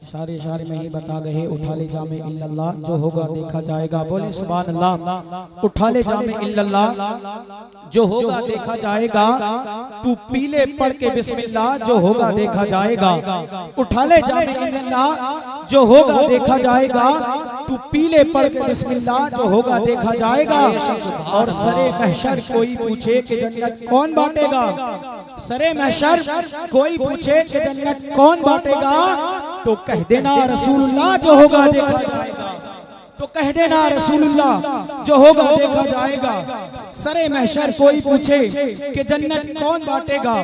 इशारे इशारे में ही बता गए, उठा ले जामे इल्लल्लाह, जो होगा देखा जाएगा। बोले सुभान अल्लाह। उठा ले जामे इल्लल्लाह, जो होगा देखा जाएगा। तू पीले पढ़ के बिस्मिल्लाह, जो होगा देखा जाएगा। उठा ले जामे इल्लल्लाह, जो होगा देखा जाएगा। तू पीले पढ़ के बिस्मिल्लाह, जो होगा देखा जाएगा। और सरे महशर कोई पूछे कि जन्नत कौन बांटेगा, सरे महशर कोई पूछे कि जन्नत कौन बांटेगा, तो कह देना रसूलुल्लाह, जो होगा देखा जाएगा। तो कह देना रसूलुल्लाह, जो होगा देखा जाएगा। सरे महशर कोई पूछे कि जन्नत कौन बांटेगा,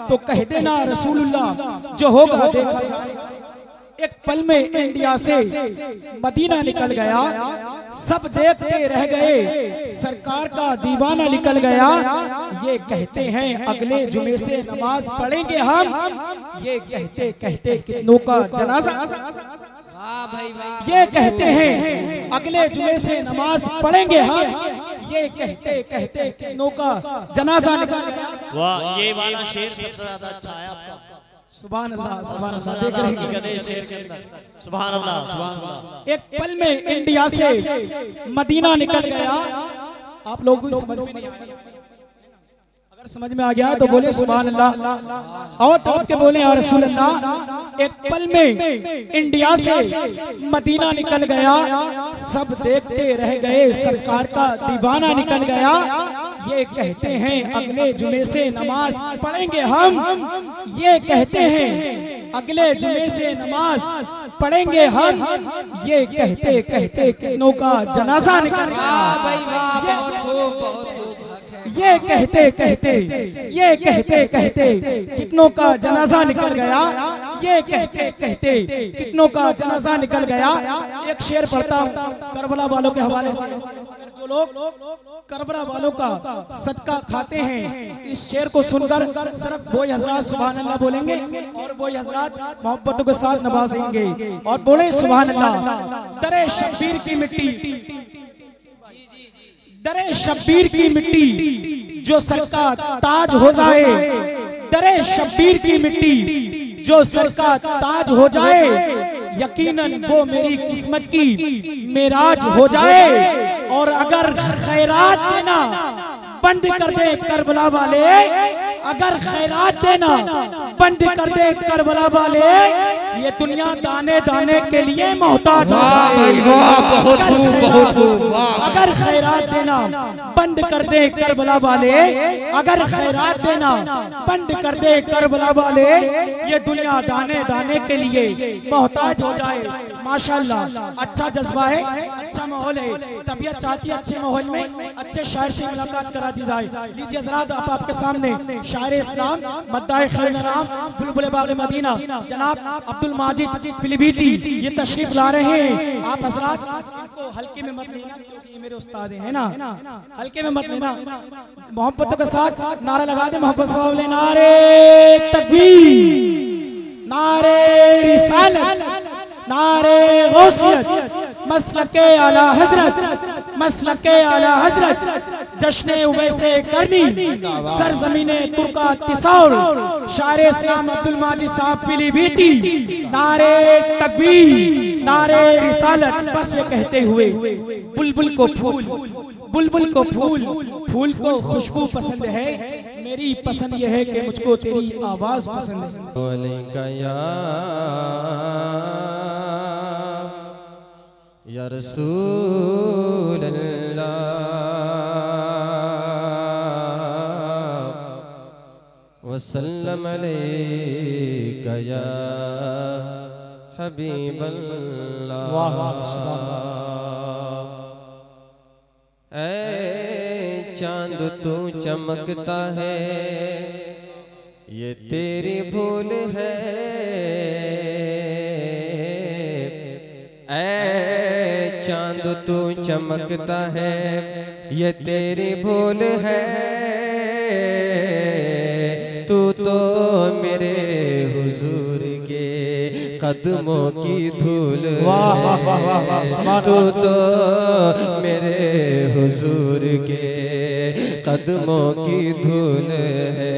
तो कह देना रसूलुल्लाह, जो होगा देखा जाएगा। एक पल में इंडिया से मदीना निकल गया, सब देखते रह गए, सरकार का दीवाना निकल गया। ये कहते हैं अगले जुमे से नमाज पढ़ेंगे हम, ये कहते कहते कितनों का जनाजा, ये कहते हैं अगले जुमे से नमाज पढ़ेंगे हम, ये कहते कहते कितनों का जनाजा निकल गया। वाह, ये वाला शेर सबसे ज्यादा अच्छा है आपका। सुभान अल्लाह, सुभान अल्लाह। देख रहे हैं शेर के अंदर सुभान अल्लाह, सुभान अल्लाह। एक पल में इंडिया से मदीना निकल गया। आप लोग भी समझ में नहीं आया, अगर समझ में आ गया तो बोले सुभान अल्लाह। और तो आपके बोले या रसूल अल्लाह। एक पल में इंडिया से मदीना निकल गया, सब देखते रह गए, सरकार का दीवाना निकल गया। ये कहते हैं अगले जुमे से नमाज पढ़ेंगे हम, ये कहते हैं अगले जुमे से नमाज पढ़ेंगे हम, ये कहते कहते कितनों का जनाजा निकल गया। ये कहते कहते, ये कहते कहते कितनों का जनाजा निकल गया। ये कहते कहते कितनों का जनाजा निकल गया। एक शेर पढ़ता हूँ करबला वालों के हवाले से। जो लोग करबला वालों का सदका खाते हैं, इस शेर को सुनकर सिर्फ वो हजरात सुभान अल्लाह बोलेंगे और वो हजरात मोहब्बतों के साथ नवाजेंगे और बोले सुभान अल्लाह। दरे शब्बीर की मिट्टी, दरे शब्बीर की मिट्टी जो सर का ताज हो जाए, दरे शब्बीर की मिट्टी जो सर का ताज हो जाए, यकीनन वो मेरी किस्मत की मेराज हो जाए। और अगर खैरात देना बंद कर दे करबला वाले, अगर खैरात देना बंद कर दे करबला वाले, ये दुनिया दाने दाने के लिए मोहताज हो जाए। अगर खैरात देना बंद कर दे करबला वाले, अगर खैरात देना बंद कर दे करबला वाले, ये दुनिया दाने दाने के लिए मोहताज हो जाए। माशाअल्लाह, अच्छा जज्बा है, अच्छा माहौल है, तबीयत चाहती है अच्छे माहौल में अच्छे शायर से मुलाकात करा दी जाए। लीजिए हज़रात, आप आपके सामने शायर इस्लाम मद्दाए खैर नाम बुलबुल बाग़ मदीना जनाब अब्दुल माजिद पिलीभीती ये तशरीफ ला रहे हैं। आप हज़रात इनको हल्के में मत लेना, क्योंकि ये मेरे उस्ताद हैं ना, हल्के में मत लेना। मोहब्बतों के साथ नारा लगा दे मोहब्बत से, नारे तकबीर, नारे रिसालत, नारे गौसियत, मसलके आला हजरत, मसलके आला हजरत, जश्ने उवैसे करनी, सरजमीने तुर्का तिसाउर, शायर इस्लाम अब्दुल माजिद साहब पीलीभीती, नारे तकबीर, नारे रिसालत। बस ये कहते हुए बुलबुल को फूल, बुलबुल को फूल, फूल को खुशबू पसंद है, मेरी पसंद यह है कि मुझको तेरी आवाज पसंद है। या रसूल अल्लाह वसल्लम अलैका या हबीब अल्लाह। ऐ चांद तू चमकता है, ये तेरी भूल है। ऐ चांद तू चमकता है, ये तेरी भूल है। तू तो मेरे हुजूर के कदमों की धूल वाह वाह वाह वाह वाह। तू तो मेरे हुजूर के कदमों की धूल है।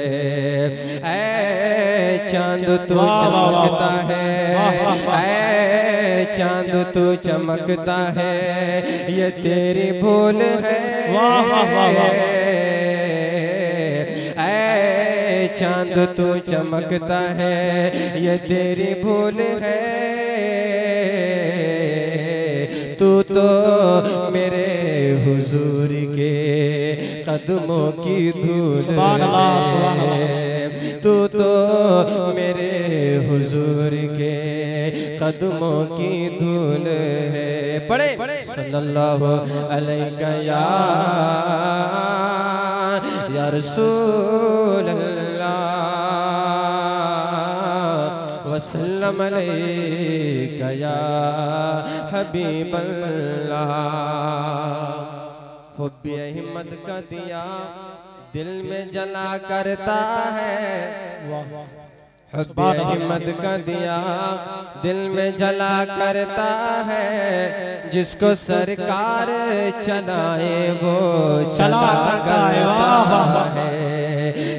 ऐ चांद तू चमकता है, ऐ चांद तू चमकता है, ये तेरी भूल है। वाह वाह वाह। ऐ चांद तू चमकता है, ये तेरी भूल है। तू तो मेरे हुजूर के कदमों की धूल है। तू तो मेरे हुजूर के कदमों की धूल है। पढ़े सल्लल्लाहु अलैहि या रसूल अल्लाह वसल्लम अलैका या हबीब अल्लाह। हुब्बे अहमद का दिया दिल में जला करता है। हुब्बे अहमद का दिया दिल में जला करता है। जिसको सरकार चलाए वो चला करता है।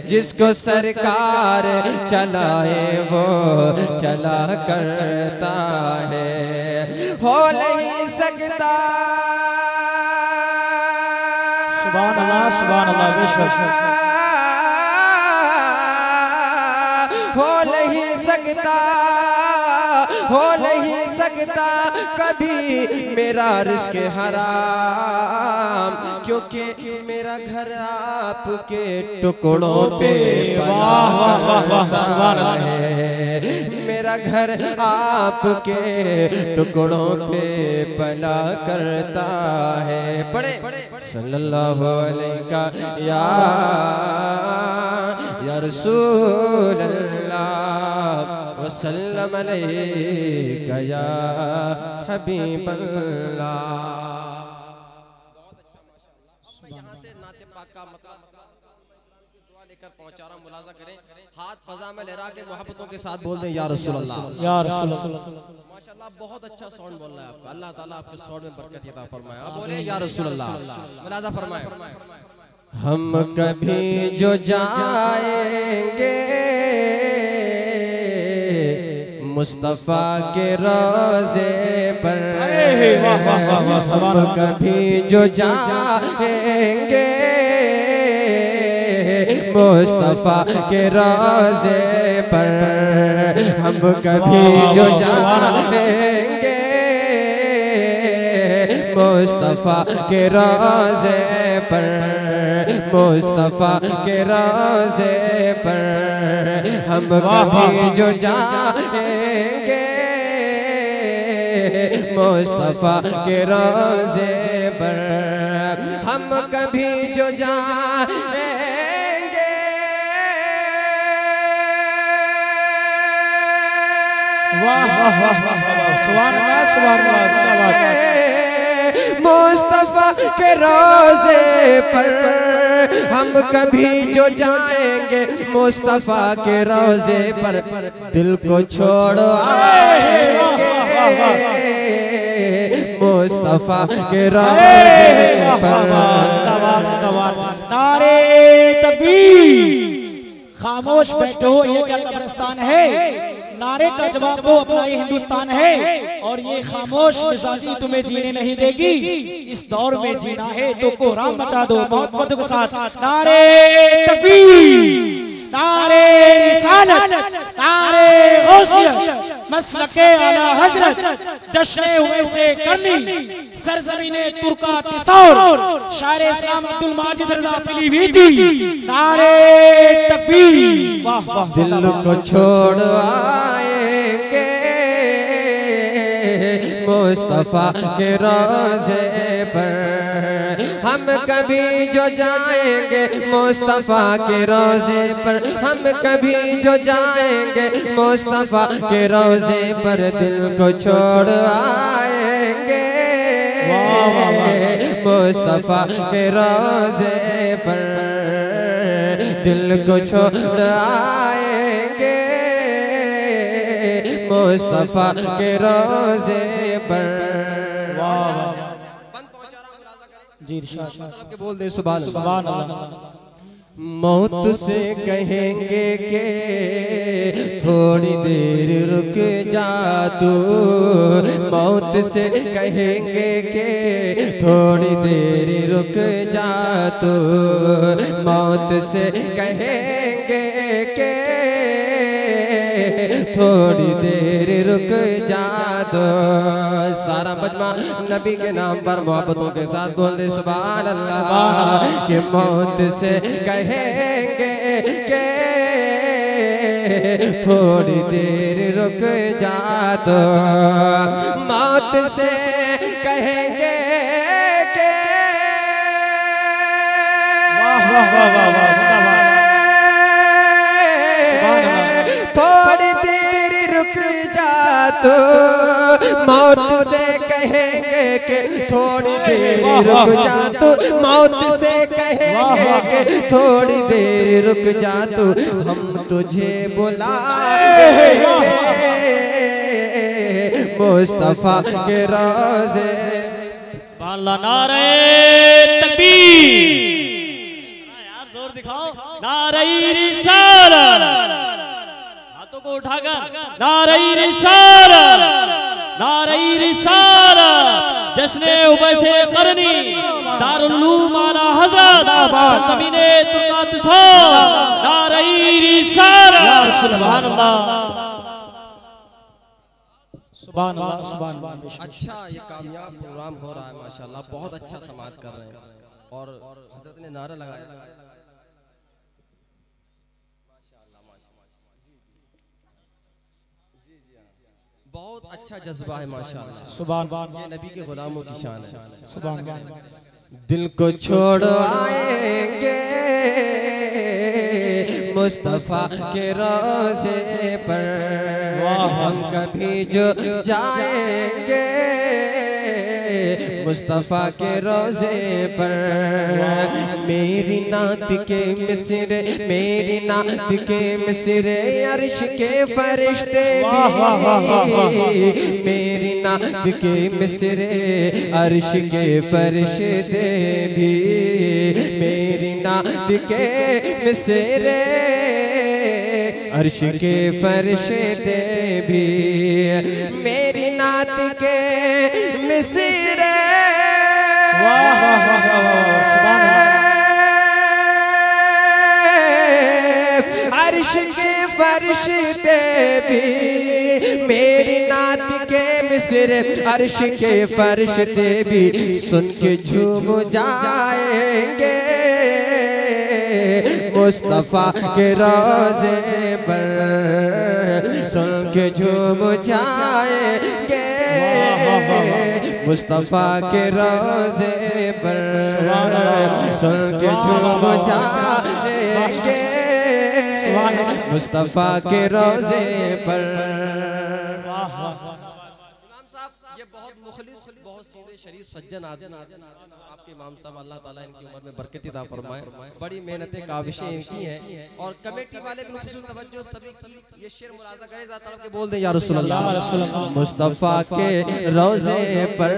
जिसको सरकार चलाए वो चला करता है। हो नहीं सकता सुभान अल्लाह सुभान अल्लाह। हो नहीं सकता, हो नहीं सकता कभी मेरा रिस्क हराम, क्योंकि मेरा घर आपके टुकड़ों पे बना है। मेरा घर आपके टुकड़ों पे पला करता है। पढ़े सल्लल्लाहु अलैहि या रसूल अल्लाह वसल्लम अलैका या हबीब अल्लाह। मैं यहाँ से नाते पाक का मतलब दुआ लेकर पहुँचा रहा हूँ। मुलाजा करें, हाथ फजा में लहरा के मोहब्बतों के साथ बोल दें या रसूल अल्लाह या रसूल अल्लाह। माशाल्लाह बहुत अच्छा साउंड बोल रहा है आपका। अल्लाह ताला आपके साउंड में बरकत अता फरमाए। आप बोले या रसूल अल्लाह, मुलाजा फरमाए। हम कभी जो जाएंगे मुस्तफा के रोज़े पर, हम कभी जो जाएंगे मुस्तफा के रोज़े पर, हम कभी जो जाएंगे मुस्तफा के रोज़े पर, मुस्तफा के रोज़े पर, हम कभी जो जाएंगे मुस्तफा के रोज़े पर, हम कभी जो जाएंगे मुस्तफा के रोज़े पर, हम कभी जो जाएंगे मुस्तफा के रोज़े पर, दिल को छोड़ आएंगे मुस्तफा के रोज़े पर। नारे तकबीर। खामोश बैठो, ये क्या कब्रिस्तान है? नारे का जवाब दो, अपना ये हिंदुस्तान है। और ये खामोश मिजाजी तुम्हें जीने नहीं देगी। इस दौर में जीना है तो कोहराम मचा दो मोहब्बत के साथ। नारे तकबीर, नारे रिसालत, नारे गौसियत, मसलके आला हजरत, जश्ने हुए से करनी, सरजमीने तुर्का तिसौर, शायर इस्लाम अब्दुल माजिद रज़ा पीलीभीती। नारे तकबीर। वाह वाह। दिल को छोड़ आएंगे मुस्तफा के रोज़े पर, हम कभी जो जाएंगे मुस्तफा के रोज़े पर, हम कभी जो जाएंगे मुस्तफा के रोज़े पर, दिल को छोड़ आएंगे मुस्तफा के रोज़े पर, दिल को छोड़ आएंगे मुस्तफा के रोजे पर। जी इरशाद के बोल दे सुभान सुभान अल्लाह। मौत से कहेंगे के थोड़ी देर रुक जा तू, मौत से कहेंगे के थोड़ी देर रुक जा तू, मौत से कहेंगे के थोड़ी देर रुक जा दो। सारा मजमा नबी के नाम पर मोहब्बतों के साथ बोल दे सुभान अल्लाह। कि मौत से कहेंगे के थोड़ी देर रुक जा दो, मौत से कहेंगे के थोड़ी देर रुक जा तो, मौत से कहेंगे कि थोड़ी देर रुक जा तो, मौत से कहेंगे कि थोड़ी देर रुक जा तो, हम तुझे बुलाएंगे मुस्तफा के रोज़े। नारे तकबीर, यार जोर दिखाओ। नारे रिसालत, हाथों को उठाकर नारे रिसालत, नारे रिसालत। जश्ने उबैसे करनी दारुल उलूम आला हज़रत ज़मीने तुर्कातिसो। नारे रिसालत, सुभान अल्लाह सुभान अल्लाह सुभान अल्लाह। अच्छा ये कामयाब प्रोग्राम हो रहा है माशाल्लाह, बहुत अच्छा समाज कर रहे हैं और हजरत ने नारा लगाया। बहुत अच्छा जज्बा है माशाल्लाह। सुभान ये नबी के गुलामों की शान है। सुभान। दिल को छोड़ आएंगे मुस्तफा के रोज़े पर, हम कभी जो जाएंगे मुस्तफा के रोज़े पर। मेरी नात के मिसरे, मेरी नात के मिसरे अर्श के फरिश्ते भी, मेरी नात के मिसरे अर्श के फरिश्ते भी, मेरी नात के मिसरे अर्श के फरिश्ते भी, मेरी नात के मिसरे अर्श के फरिश्ते भी, मेरी नात के मिसरे अर्श के फरिश्ते भी सुन के झूम जाएंगे मुस्तफा के रोज़े पर, सुन के झूम जाएंगे मुस्तफा के रोज़े पर, सुन के झूम जाएंगे मुस्तफा के रोज़े पर। ये बहुत मुखलिस, बहुत सीधे शरीफ सज्जन आदमी आपके इमाम साहब, अल्लाह ताला इनकी उम्र में बरकत अता फरमाए। बड़ी मेहनतें काविशें इनकी हैं और कमेटी वाले भी खुसूस तवज्जो सभी की। ये शेर मुलाजा करे ज़ात के बोल दें या रसूल अल्लाह। मुस्तफ़ा के रोज़े पर,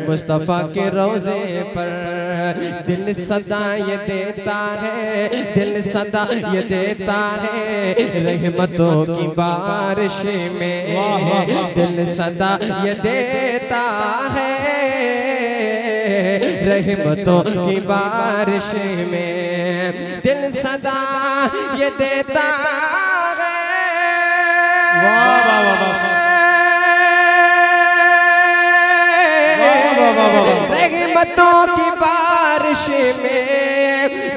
मुस्तफ़ा के रोज़े पर दिल सदा ये देता है, दिल सदा ये देता है रहमतों की बारिश में, दिल सदा ये देता है रहमतों की बारिश में, दिल सदा ये देता है रहमतों की बारिश में,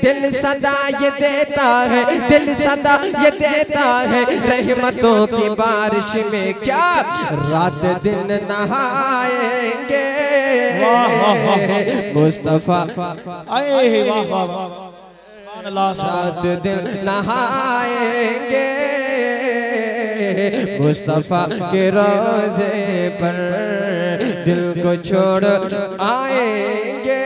दिल सदा ये देता है, दिल सदा ये देता है रहमतों की बारिश में। क्या रात दिन नहाएंगे मुस्तफा, रात दिन नहाएंगे मुस्तफा के रोज़े पर, दिल को छोड़ आएंगे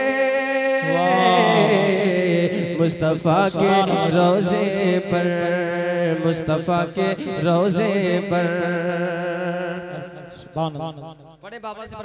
मुस्तफा के रोज़े पर। मुस्तफ़ा के रोजे पर। सुभान अल्लाह। बड़े बाबा से